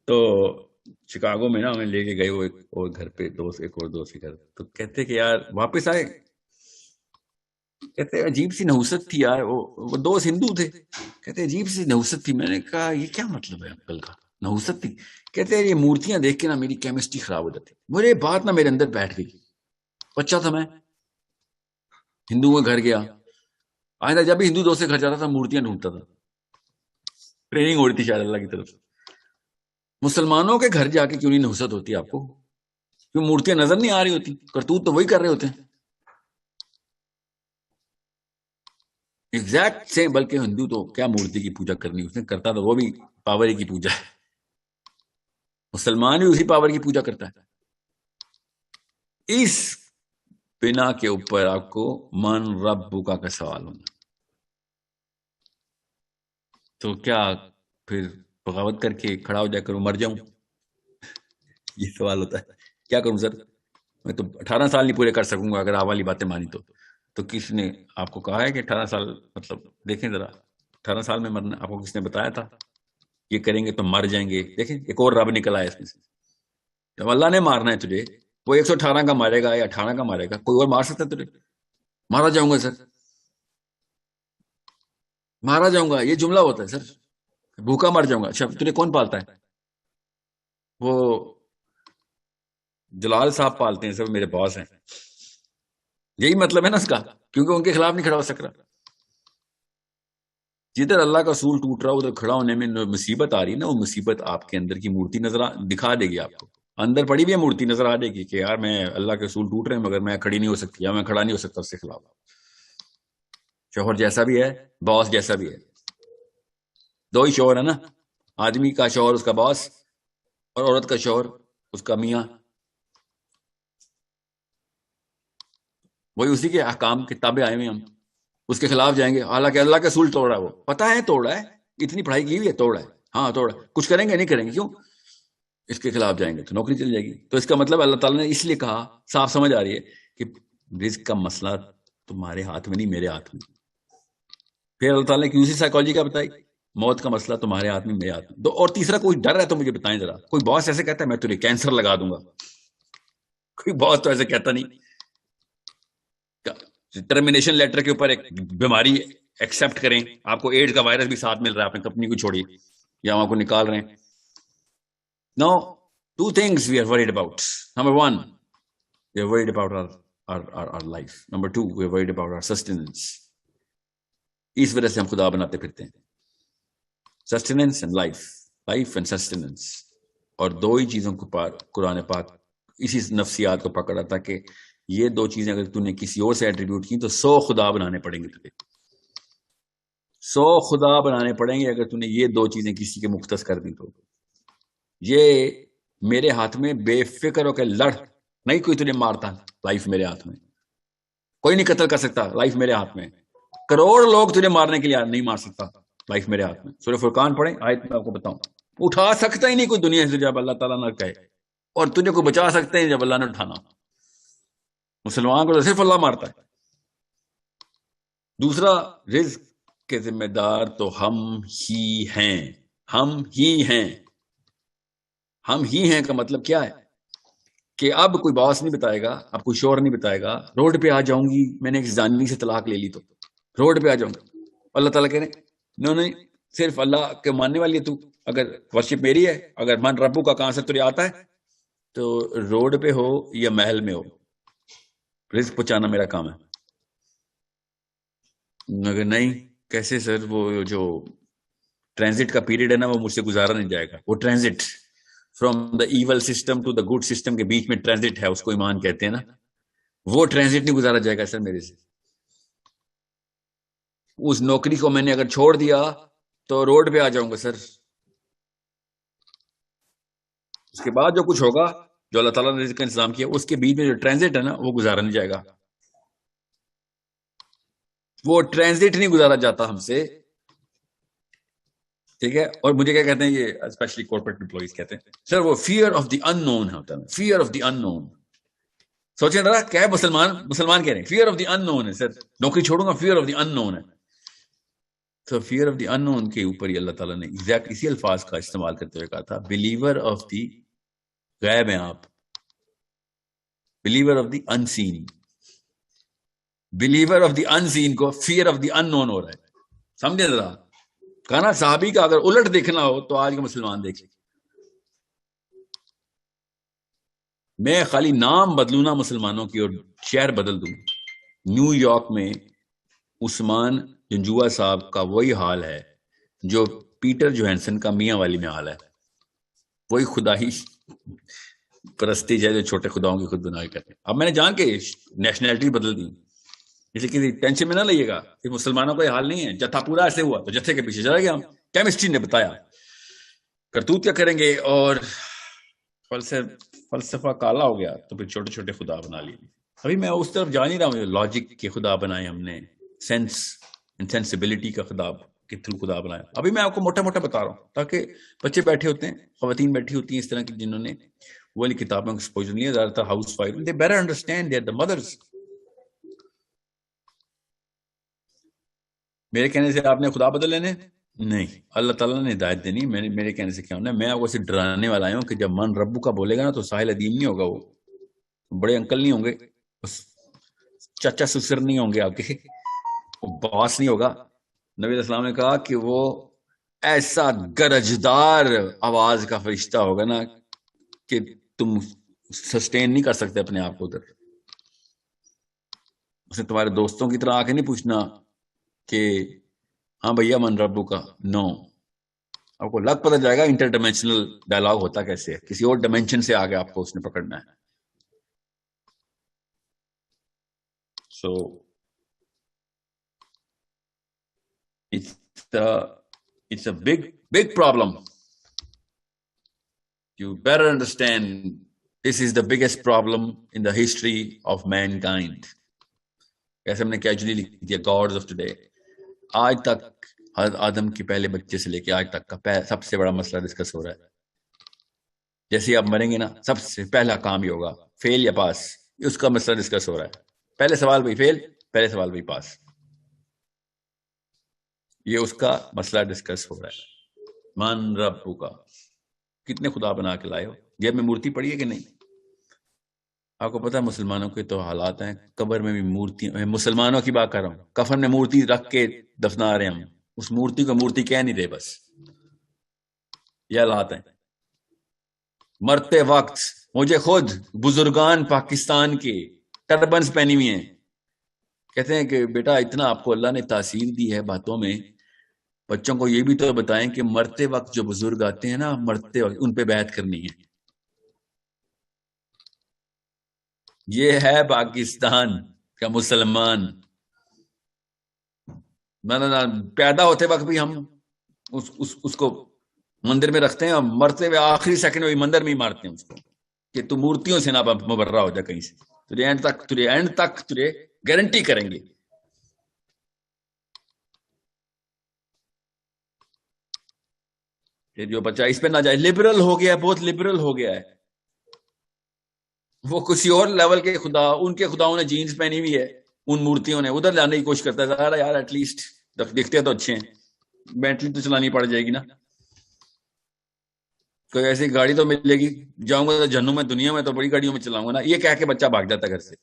تو شکاگو میں نا ہمیں لے کے گئے وہ ایک اور گھر پہ دوست، ایک اور دوست کے گھر، تو کہتے کہ یار واپس آئے، کہتے عجیب سی نحوست تھی یار، وہ دوست ہندو تھے، کہتے عجیب سی نحوست تھی. میں نے کہا یہ کیا مطلب ہے انکل کا نحوست تھی؟ کہتے ہیں یہ مورتیاں دیکھ کے نا میری کیمسٹری خراب ہو جاتی. مجھے بات نا میرے اندر بیٹھ گئی، بچہ تھا میں، ہندو کا گھر گیا، آئندہ جب بھی ہندو دوست سے گھر جاتا تھا مورتیاں ڈھونڈتا تھا، ٹریننگ ہو رہی تھی شاید اللہ کی طرف سے. مسلمانوں کے گھر جا کے کیوں نہیں نحوست ہوتی آپ کو؟ کیوں مورتیاں نظر نہیں آ رہی ہوتی؟ کرتوت تو وہی کر رہے ہوتے ہیں ایگزیکٹ سے. بلکہ ہندو تو کیا مورتی کی پوجا کرنی، اس نے کرتا تو وہ بھی پاور کی پوجا ہے، مسلمان بھی اسی پاور کی پوجا کرتا ہے. اس بنا کے اوپر آپ کو من ربک کا سوال ہونا، تو کیا پھر بغاوت کر کے کھڑا ہو جا کروں مر جاؤں؟ یہ سوال ہوتا ہے. کیا کروں سر، میں تو 18 سال نہیں پورے کر سکوں گا اگر آپ والی باتیں مانی تو کس نے آپ کو کہا ہے کہ 18 سال مطلب دیکھیں ذرا 18 سال میں مرنا آپ کو کس نے بتایا تھا؟ یہ کریں گے تو مر جائیں گے. دیکھیں ایک اور رب نکلا ہے اس میں سے. جب اللہ نے مارنا ہے تجھے، وہ 118 کا مارے گا یا 18 کا مارے گا، کوئی اور مار سکتا ہے تجھے؟ مارا جاؤں گا سر، مارا جاؤں گا، یہ جملہ ہوتا ہے سر. بھوکا مر جاؤں گا. اچھا تجھے کون پالتا ہے؟ وہ جلال صاحب پالتے ہیں سر، میرے باس ہیں. یہی مطلب ہے نا اس کا، کیونکہ ان کے خلاف نہیں کھڑا ہو سک رہا. جدھر اللہ کا اصول ٹوٹ رہا ادھر کھڑا ہونے میں مصیبت آ رہی ہے نا، وہ مصیبت آپ کے اندر کی مورتی نظر دکھا دے گی. آپ کو اندر پڑی ہوئی مورتی نظر آ جائے گی کہ یار میں اللہ کے اصول ٹوٹ رہے ہیں مگر میں کھڑی نہیں ہو سکتی، یا میں کھڑا نہیں ہو سکتا اس کے خلاف. شوہر جیسا بھی ہے، باس جیسا بھی ہے، دو ہی شوہر ہے نا، آدمی کا شوہر اس کا باس اور عورت کا شوہر اس کا میاں. وہی اسی کے احکام کتابیں آئے ہوئے، ہم اس کے خلاف جائیں گے. حالانکہ اللہ کا اصول توڑ رہا ہے، وہ پتہ ہے توڑ رہا ہے، اتنی پڑھائی کی ہوئی ہے، توڑ رہا ہے، ہاں توڑ رہا ہے. کچھ کریں گے نہیں کریں گے، کیوں؟ اس کے خلاف جائیں گے تو نوکری چل جائے گی. تو اس کا مطلب اللہ تعالیٰ نے اس لیے کہا، صاف سمجھ آ رہی ہے کہ رزق کا مسئلہ تمہارے ہاتھ میں نہیں میرے ہاتھ میں. پھر اللہ تعالیٰ نے کیوں سی سائیکالوجی کا بتائی، موت کا مسئلہ تمہارے ہاتھ میں میرے ہاتھ میں. اور تیسرا کوئی ڈر ہے تو مجھے بتائیں ذرا. کوئی باس ایسے کہتا ہے میں تجھے کینسر لگا دوں گا؟ کوئی باس تو ایسے کہتا نہیں. ٹرمینیشن لیٹر کے اوپر ایک بیماری ایکسپٹ کریں، آپ کو ایڈز کا وائرس بھی ساتھ مل رہا ہے، اپنی کمپنی کو چھوڑیے یا وہاں کو نکال رہے ہیں. نو، two things we are worried about. Number one, we are worried about our life. Number two, we are worried about our sustenance. اس وجہ سے ہم خدا بناتے پھرتے ہیں. Sustenance and life, life and sustenance. اور دو ہی چیزوں کو قرآن پاک اسی نفسیات کو پکڑا تھا کہ یہ دو چیزیں اگر تم نے کسی اور سے ایٹریبیوٹ کی تو 100 خدا بنانے پڑیں گے تجھے. 100 خدا بنانے پڑیں گے اگر تم نے یہ دو چیزیں کسی کے مختص کر دی تو. یہ میرے ہاتھ میں بے فکر ہو کے لڑ، نہیں کوئی تجھے مارتا، لائف میرے ہاتھ میں. کوئی نہیں قتل کر سکتا، لائف میرے ہاتھ میں. کروڑ لوگ تجھے مارنے کے لیے نہیں مار سکتا، لائف میرے ہاتھ میں. سورہ فرقان پڑھیں، آیت میں آپ کو بتاؤں. اٹھا سکتا ہی نہیں کوئی دنیا سے جب اللہ تعالیٰ نہ کہے، اور تجھے کوئی بچا سکتے ہیں جب اللہ نے اٹھانا. مسلمان کو تو صرف اللہ مارتا ہے. دوسرا، رزق کے ذمہ دار تو ہم ہی ہیں. ہم ہی ہیں. ہم ہی ہیں کا مطلب کیا ہے کہ اب کوئی باس نہیں بتائے گا، اب کوئی شور نہیں بتائے گا. روڈ پہ آ جاؤں گی، میں نے ایک زانی سے طلاق لے لی تو روڈ پہ آ جاؤں گا. اللہ تعالیٰ کہہ رہے نہیں، صرف اللہ کے ماننے والی ہے تو. اگر ورشپ میری ہے، اگر من ربو کا کہاں سے تجھے آتا ہے تو روڈ پہ ہو یا محل میں ہو، رزق پہنچانا میرا کام ہے. مگر نہیں، کیسے سر؟ وہ جو ٹرانزٹ کا پیریڈ ہے نا وہ مجھ سے گزارا نہیں جائے گا. وہ transit from the evil system to the good system کے بیچ میں ٹرانزٹ ہے، اس کو ایمان کہتے ہیں نا. وہ ٹرانزٹ نہیں گزارا جائے گا سر میرے سے. اس نوکری کو میں نے اگر چھوڑ دیا تو روڈ پہ آ جاؤں گا سر. اس کے بعد جو کچھ ہوگا، جو اللہ تعالیٰ نے رزق کا انتظام کیا، اس کے بیچ میں جو ٹرانزٹ ہے نا وہ گزارا نہیں جائے گا. وہ ٹرانزٹ نہیں گزارا جاتا ہم سے، ٹھیک ہے. اور مجھے کیا کہتے ہیں یہ اسپیشلی کارپوریٹ امپلائیز کہتے ہیں سر وہ فیئر آف دی ان نون ہوتا ہے. فیئر آف دی ان نون. سوچیں ذرا، کیا ہے مسلمان کہہ رہے ہیں فیئر آف دی ان نون ہے سر. نوکری چھوڑوں گا، فیئر آف دی ان نون ہے. تو فیئر آف دی ان نون کے اوپر ہی اللہ تعالیٰ نے ایگزیکٹ اسی الفاظ کا استعمال کرتے ہوئے کہا تھا بلیور آف دی غیب ہیں آپ, believer of the unseen. Believer of the unseen کو فیئر آف دی ان نون ہو رہا ہے. سمجھے ذرا, کہنا صحابی کا اگر الٹ دیکھنا ہو تو آج کے مسلمان دیکھ لیں. میں خالی نام بدلوں نا مسلمانوں کی اور شہر بدل دوں. نیو یارک میں عثمان جنجوا صاحب کا وہی حال ہے جو پیٹر جوہنسن کا میاں والی میں حال ہے. وہی خدائی پرستی جو چھوٹے خداؤں کی خود بنا کے کرتے ہیں. اب میں نے جان کے نیشنلٹی بدل دی, اس لیے کسی ٹینشن میں نہ لئیے گا کہ مسلمانوں کا یہ حال نہیں ہے. جتھا پورا ایسے ہوا تو جتھے کے پیچھے چلا گیا. ہم کیمسٹری نے بتایا کرتوت کیا کریں گے, اور فلسفہ کالا ہو گیا تو پھر چھوٹے چھوٹے خدا بنا لیے. ابھی میں اس طرف جا نہیں رہا ہوں. لاجک کے خدا بنائے ہم نے, سینس انسینسبلٹی کا خدا کے تھرو خدا بنایا. ابھی میں آپ کو موٹا موٹا بتا رہا ہوں تاکہ بچے بیٹھے ہوتے ہیں, خواتین بیٹھی ہوتی ہیں اس طرح کی جنہوں نے وہ والی کتابوں کا ایکسپوجر نہیں ہے, زیادہ تر housewife, they better understand, they are the mothers. میرے کہنے سے آپ نے خدا بدل لینے نہیں, اللہ تعالیٰ نے ہدایت دینی. میرے کہنے سے کیا ہونا ہے, میں آپ کو صرف ڈرانے والا ہوں کہ جب من ربو کا بولے گا نا تو ساحل ادیم نہیں ہوگا, وہ بڑے انکل نہیں ہوں گے, چچا سسر نہیں ہوں گے آپ کے, وہ باس نہیں ہوگا. نبی علیہ السلام نے کہا کہ وہ ایسا گرجدار آواز کا فرشتہ ہوگا نا کہ تم سسٹین نہیں کر سکتے اپنے آپ کو ادھر. اسے تمہارے دوستوں کی طرح آ کے نہیں پوچھنا کہ ہاں بھیا من ربو کا, نو. آپ کو لگ پتہ جائے گا انٹر ڈائمینشنل ڈائلاگ ہوتا کیسے ہے, کسی اور ڈائمینشن سے آگے آپ کو اس نے پکڑنا ہے. سو it's a big problem. You better understand this is the biggest problem in the history of mankind. کیسے ہم نے کیجولی لکھ دیا گاڈز آف ٹوڈے. آج تک حضرت آدم کے پہلے بچے سے لے کے آج تک کا سب سے بڑا مسئلہ ڈسکس ہو رہا ہے. جیسے آپ مریں گے نا, سب سے پہلا کام یہ ہوگا فیل یا پاس, اس کا مسئلہ ڈسکس ہو رہا ہے. پہلے سوال بھائی فیل, پہلے سوال بھائی پاس, یہ اس کا مسئلہ ڈسکس ہو رہا ہے. من ربو کا, کتنے خدا بنا کے لائے ہو, جیب میں مورتی پڑی ہے کہ نہیں؟ آپ کو پتا ہے مسلمانوں کے تو حالات ہیں, قبر میں بھی مورتی, مسلمانوں کی بات کر رہا ہوں, کفن میں مورتی رکھ کے دفنا رہے ہیں ہم, اس مورتی کو مورتی کہہ نہیں رہے, بس یہ حالات ہیں. مرتے وقت مجھے خود بزرگان پاکستان کے ٹربنز پہنی ہوئی ہیں, کہتے ہیں کہ بیٹا اتنا آپ کو اللہ نے تاثیر دی ہے باتوں میں, بچوں کو یہ بھی تو بتائیں کہ مرتے وقت جو بزرگ آتے ہیں نا, مرتے وقت ان پہ بیعت کرنی ہے. یہ ہے پاکستان کا مسلمان. پیدا ہوتے وقت بھی ہم اس کو مندر میں رکھتے ہیں, اور مرتے ہوئے آخری سیکنڈ میں مندر میں ہی مارتے ہیں اس کو کہ تو مورتیوں سے نہ مبرہ ہو جائے کہیں سے. تجھے اینڈ تک تجھے گارنٹی کریں گے. کہ جو بچہ اس پہ نہ جائے, لبرل ہو گیا ہے, بہت لبرل ہو گیا ہے. وہ کسی اور لیول کے خدا, ان کے خداؤں نے جینز پہنی ہوئی ہے, ان مورتیوں نے ادھر لانے کی کوشش کرتا ہے. یار ایٹ لیسٹ دکھتے تو اچھے ہیں, بینٹلی تو چلانی پڑ جائے گی نا, کوئی ایسی گاڑی تو ملے گی, جاؤں گا تو جہنم میں, دنیا میں تو بڑی گاڑیوں میں چلاؤں گا نا, یہ کہہ کے بچہ بھاگ جاتا گھر سے.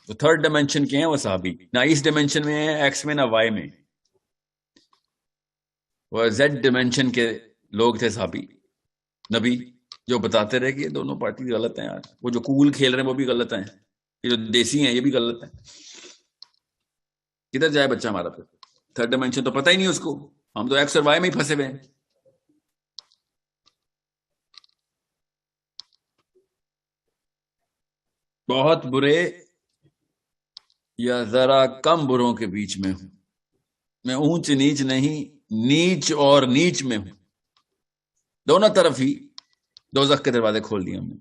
تو تھرڈ ڈائمینشن کے ہیں وہ صحابی, نہ اس ڈائمینشن میں ہے ایکس میں, نہ وائی میں. وہ زیڈ ڈائمینشن کے لوگ تھے صحابی. نبی جو بتاتے رہے کہ یہ دونوں پارٹی غلط ہیں یار, وہ جو کول کھیل رہے ہیں وہ بھی غلط ہیں, یہ جو دیسی ہیں یہ بھی غلط ہیں. کدھر جائے بچہ ہمارا؟ پھر تھرڈ ڈائمینشن تو پتہ ہی نہیں اس کو, ہم تو ایکس اور وائی میں ہی پھنسے ہوئے ہیں. بہت برے یا ذرا کم بروں کے بیچ میں ہوں میں, اونچ نیچ نہیں, نیچ اور نیچ میں ہوں. دونوں طرف ہی دوزخ کے دروازے کھول دیے ہم نے.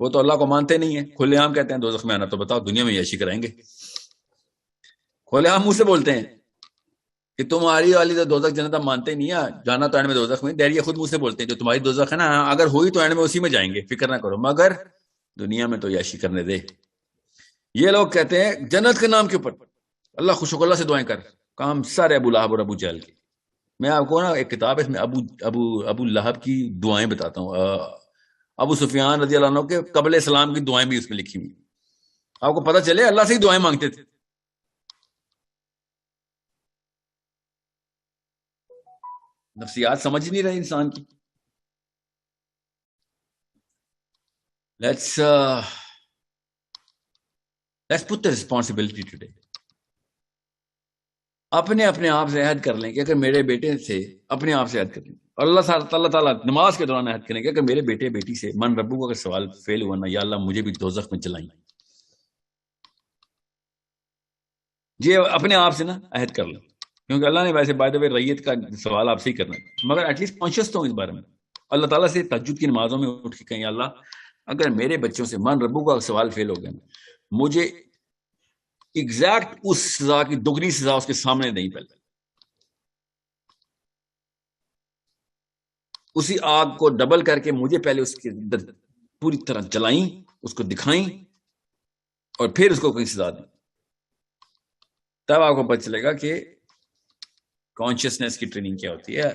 وہ تو اللہ کو مانتے نہیں ہیں, کھلے عام کہتے ہیں دوزخ میں آنا, تو بتاؤ دنیا میں عیاشی کرائیں گے. کھلے عام منہ سے بولتے ہیں کہ تمہاری والی تو دوزخ جنت ہم مانتے نہیں ہیں, جانا تو اینڈ میں دوزخ میں. ڈیری خود منہ سے بولتے ہیں جو تمہاری دوزخ ہے نا, اگر ہوئی تو اینڈ میں اسی میں جائیں گے, فکر نہ کرو, مگر دنیا میں تو عیاشی کرنے دے. یہ لوگ کہتے ہیں جنت کے نام کے اوپر اللہ خوش اللہ سے دعائیں کر، کام سارے ابو لہب اور ابو جہل کی. میں آپ کو نا ایک کتاب ہے اس میں ابو لہب کی دعائیں بتاتا ہوں. ابو سفیان رضی اللہ عنہ کے قبل اسلام کی دعائیں بھی اس میں لکھی ہوئی، آپ کو پتہ چلے اللہ سے ہی دعائیں مانگتے تھے. نفسیات سمجھ نہیں رہے انسان کی. Let's put the responsibility today. اپنے آپ سے عہد کر لیں کہ اگر میرے بیٹے سے اپنے آپ سے عہد کر لیں، اور اللہ تعالیٰ نماز کے دوران عہد کریں کہ اگر میرے بیٹے بیٹی سے من ربو کا اگر سوال فیل ہوا نا، یا اللہ مجھے بھی دوزخ میں جلائیں. یہ اپنے آپ سے نا عہد کر لیں، کیونکہ اللہ نے ویسے بائی دا وے ریت کا سوال آپ سے ہی کرنا ہے، مگر ایٹ لیسٹ کانشیس تو اس بارے میں. اللہ تعالیٰ سے تہجد کی نمازوں میں اٹھ کے کہیں اللہ اگر میرے بچوں سے من ربو کا سوال فیل ہو گیا نا، مجھے ایگزیکٹ اس سزا کی دگنی سزا اس کے سامنے نہیں، پہلے اسی آگ کو ڈبل کر کے مجھے پہلے اس کے اندر پوری طرح جلائیں، اس کو دکھائیں، اور پھر اس کو کوئی سزا دیں. تب آپ کو پتہ چلے گا کہ کانشیسنیس کی ٹریننگ کیا ہوتی ہے.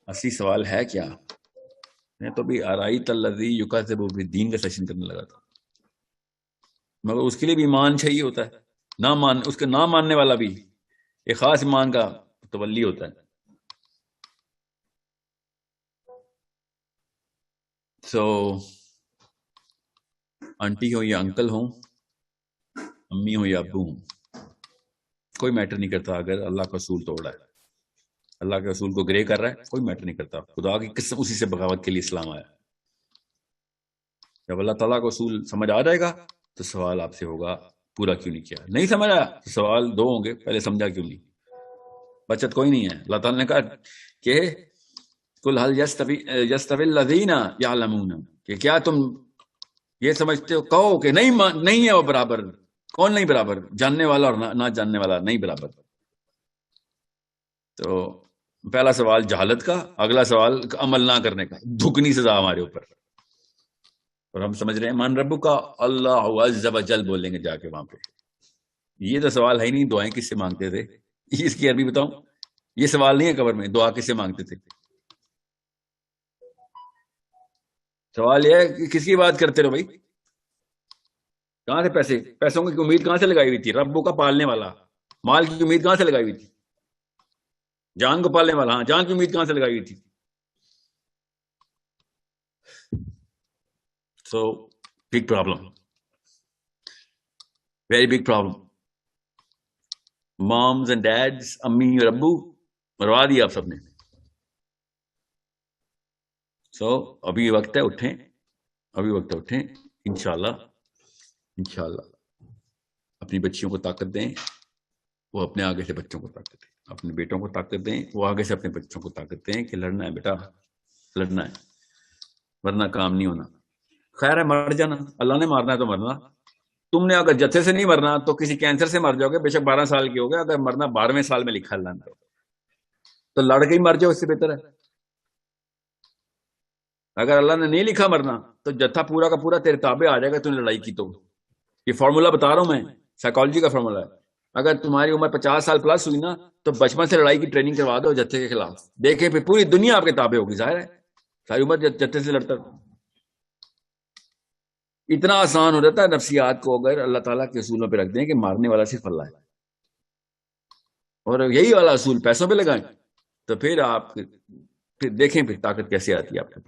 اصلی سوال ہے کیا؟ میں تو بھی آرائیت الذی یکذب بالدین کا سیشن کرنے لگا تھا، مگر اس کے لیے بھی ایمان چاہیے ہوتا ہے. اس کے نہ ماننے والا بھی ایک خاص ایمان کا تولی ہوتا ہے. سو آنٹی ہو یا انکل ہوں، امی ہو یا ابو ہوں، کوئی میٹر نہیں کرتا. اگر اللہ کا اصول توڑ رہا ہے، اللہ کے اصول کو گرے کر رہا ہے، کوئی میٹر نہیں کرتا. خدا کی قسم اسی سے بغاوت کے لیے اسلام آیا. جب اللہ تعالیٰ کو اصول سمجھ آ جائے گا تو سوال آپ سے ہوگا پورا کیوں نہیں کیا. نہیں سمجھ آیا تو سوال دو ہوں گے، پہلے سمجھا کیوں نہیں. بچت کوئی نہیں ہے. اللہ تعالیٰ نے کہا کہ قل هل یستوی الذین یعلمون، کہ کیا تم یہ سمجھتے ہو، کہو کہ نہیں ہے وہ برابر. کون نہیں برابر؟ جاننے والا اور نہ جاننے والا نہیں برابر. تو پہلا سوال جہالت کا، اگلا سوال عمل نہ کرنے کا، دھکنی سزا ہمارے اوپر. اور ہم سمجھ رہے ہیں مان ربو کا اللہ عز و جل بولیں گے جا کے وہاں پہ. یہ تو سوال ہے ہی نہیں. دعائیں کس سے مانگتے تھے؟ اس کی عربی بتاؤں. یہ سوال نہیں ہے قبر میں دعا کس سے مانگتے تھے. سوال یہ ہے کہ کس کی بات کرتے رہو بھائی. کہاں سے پیسوں کی امید کہاں سے لگائی ہوئی تھی؟ ربو کا پالنے والا. مال کی امید کہاں سے لگائی ہوئی تھی؟ جان کو پالنے والا. ہاں، جان کی امید کہاں سے لگائی ہوئی تھی؟ So big problem, very big problem. Moms and dads, امی اور ابو مروا دیا آپ سب نے. سو ابھی وقت ہے اٹھیں، ابھی وقت ہے اٹھیں. انشاءاللہ اپنی بچیوں کو طاقت دیں، وہ اپنے آگے سے بچوں کو طاقت دیں. اپنے بیٹوں کو طاقت دیں، وہ آگے سے اپنے بچوں کو طاقت دیں کہ لڑنا ہے بیٹا، لڑنا ہے، ورنہ کام نہیں ہونا. خیر ہے مر جانا، اللہ نے مارنا ہے تو مرنا. تم نے اگر جتھے سے نہیں مرنا تو کسی کینسر سے مر جاؤ گے، بے شک 12 سال کی ہو گئے. اگر مرنا 12ویں سال میں لکھا اللہ نے تو لڑ کے ہی مر جاؤ، اس سے بہتر ہے. اگر اللہ نے نہیں لکھا مرنا تو جتھا پورا کا پورا تیرے تابع آ جائے گا. تم نے لڑائی کی تو یہ فارمولا بتا رہا ہوں میں، سائیکالوجی کا فارمولا ہے. اگر تمہاری عمر 50 سال پلس ہوئی نا تو بچپن سے لڑائی کی ٹریننگ کروا دو جتھے کے خلاف. دیکھیں پھر پوری دنیا آپ کے تابع ہوگی. ظاہر ہے ساری عمر جتھے سے لڑتا. اتنا آسان ہو جاتا ہے نفسیات کو اگر اللہ تعالیٰ کے اصولوں پہ رکھ دیں کہ مارنے والا صرف اللہ ہے، اور یہی والا اصول پیسوں پہ لگائیں تو پھر آپ پھر دیکھیں پھر طاقت کیسے آتی ہے آپ کے پاس.